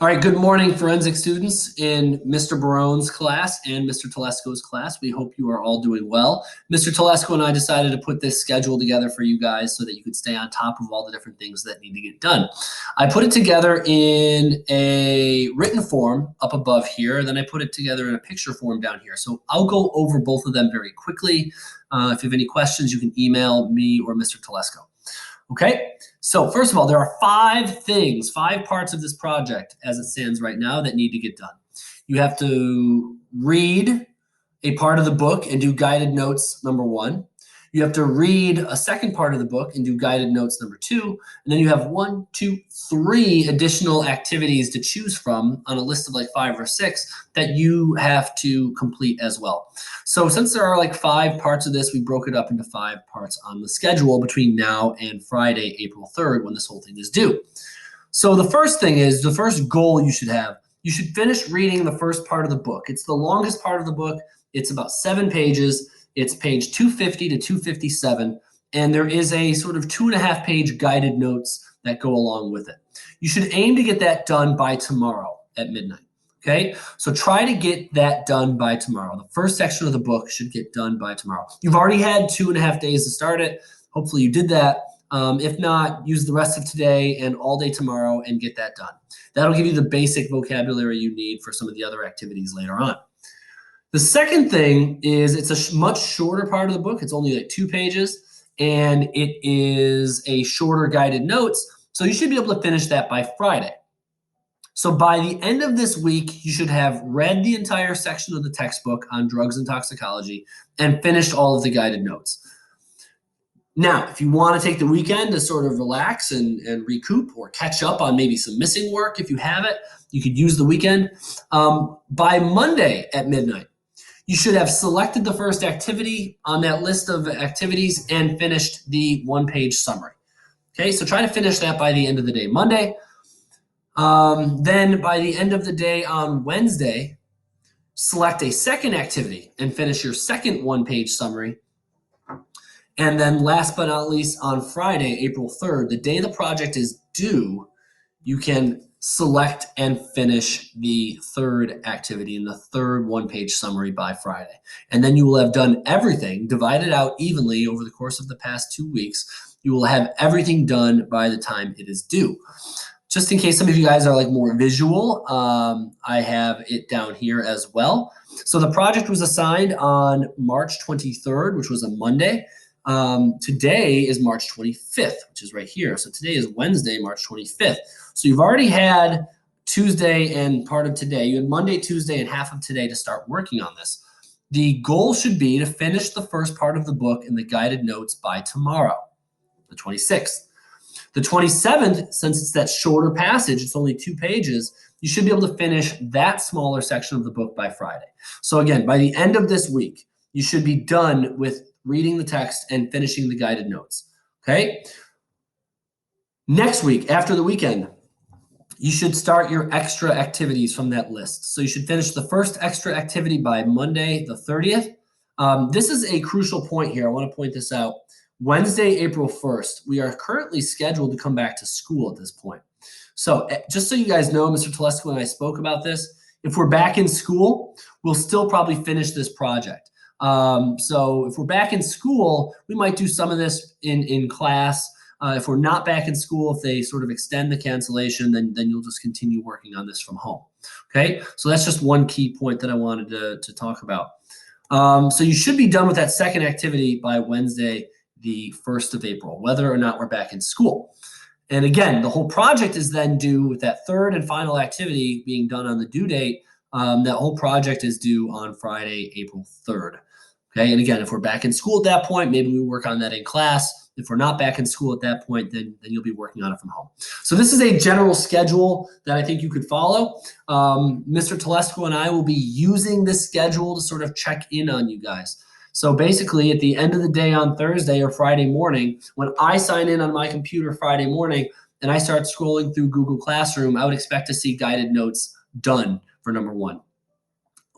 All right, good morning, forensic students in Mr. Barone's class and Mr. Telesco's class. We hope you are all doing well. Mr. Telesco and I decided to put this schedule together for you guys so that you could stay on top of all the different things that need to get done. I put it together in a written form up above here, then I put it together in a picture form down here. So I'll go over both of them very quickly. If you have any questions, you can email me or Mr. Telesco. Okay, so first of all, there are five parts of this project as it stands right now that need to get done. You have to read a part of the book and do guided notes, number one. You have to read a second part of the book and do guided notes, number two. And then you have 1, 2, 3 additional activities to choose from on a list of like 5 or 6 that you have to complete as well. So since there are like 5 parts of this, we broke it up into 5 parts on the schedule between now and Friday, April 3rd, when this whole thing is due. So the first thing is, the first goal you should have, you should finish reading the first part of the book. It's the longest part of the book. It's about 7 pages. It's page 250 to 257, and there is a sort of 2.5 page guided notes that go along with it. You should aim to get that done by tomorrow at midnight. Okay, so try to get that done by tomorrow. The first section of the book should get done by tomorrow. You've already had 2.5 days to start it. Hopefully you did that. If not, use the rest of today and all day tomorrow and get that done. That'll give you the basic vocabulary you need for some of the other activities later on. The second thing is it's a much shorter part of the book. It's only like 2 pages, and it is a shorter guided notes. So you should be able to finish that by Friday. So by the end of this week, you should have read the entire section of the textbook on drugs and toxicology and finished all of the guided notes. Now, if you want to take the weekend to sort of relax and recoup or catch up on maybe some missing work, if you have it, you could use the weekend. By Monday at midnight, you should have selected the first activity on that list of activities and finished the 1-page summary. Okay, so try to finish that by the end of the day Monday. Then by the end of the day on Wednesday, select a second activity and finish your second 1-page summary. And then last but not least, on Friday, April 3rd, the day the project is due, you can select and finish the third activity in the third 1-page summary by Friday. And then you will have done everything, divided out evenly over the course of the past 2 weeks. You will have everything done by the time it is due. Just in case some of you guys are like more visual, I have it down here as well. So the project was assigned on March 23rd, which was a Monday. Today is March 25th, which is right here. So today is Wednesday, March 25th. So you've already had Tuesday and part of today. You had Monday, Tuesday, and half of today to start working on this. The goal should be to finish the first part of the book in the guided notes by tomorrow, the 26th. The 27th, since it's that shorter passage, it's only 2 pages, you should be able to finish that smaller section of the book by Friday. So again, by the end of this week, you should be done with reading the text and finishing the guided notes, okay? Next week, after the weekend, you should start your extra activities from that list. So you should finish the first extra activity by Monday, the 30th. This is a crucial point here. I want to point this out. Wednesday, April 1st, we are currently scheduled to come back to school at this point. So just so you guys know, Mr. Telesco and I spoke about this. If we're back in school, we'll still probably finish this project. So if we're back in school, we might do some of this in class. If we're not back in school, if they sort of extend the cancellation, then you'll just continue working on this from home. Okay, so that's just one key point that I wanted to talk about. So you should be done with that second activity by Wednesday, the 1st of April, whether or not we're back in school. And again, the whole project is then due with that third and final activity being done on the due date. That whole project is due on Friday, April 3rd. Okay, and again, if we're back in school at that point, maybe we work on that in class. If we're not back in school at that point, then you'll be working on it from home. So this is a general schedule that I think you could follow. Mr. Telesco and I will be using this schedule to sort of check in on you guys. So basically, at the end of the day on Thursday or Friday morning, when I sign in on my computer Friday morning and I start scrolling through Google Classroom, I would expect to see guided notes done for number 1.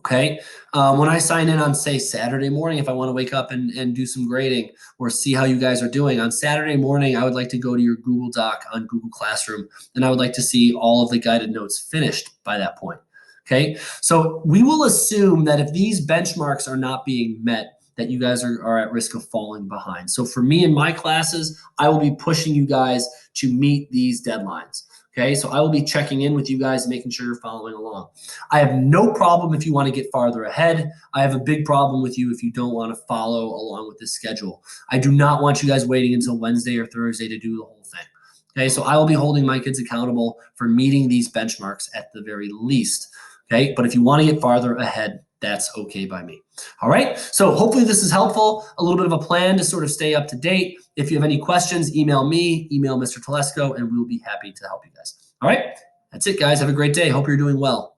Okay. When I sign in on, say, Saturday morning, if I want to wake up and do some grading or see how you guys are doing on Saturday morning, I would like to go to your Google Doc on Google Classroom, and I would like to see all of the guided notes finished by that point. Okay. So we will assume that if these benchmarks are not being met, that you guys are at risk of falling behind. So for me in my classes, I will be pushing you guys to meet these deadlines. Okay, so I will be checking in with you guys and making sure you're following along. I have no problem if you want to get farther ahead. I have a big problem with you if you don't want to follow along with this schedule. I do not want you guys waiting until Wednesday or Thursday to do the whole thing. Okay, so I will be holding my kids accountable for meeting these benchmarks at the very least. Okay, but if you want to get farther ahead, that's okay by me. All right, so hopefully this is helpful, a little bit of a plan to sort of stay up to date. If you have any questions, email me, email Mr. Telesco, and we will be happy to help you guys. All right, that's it, guys. Have a great day. Hope you're doing well.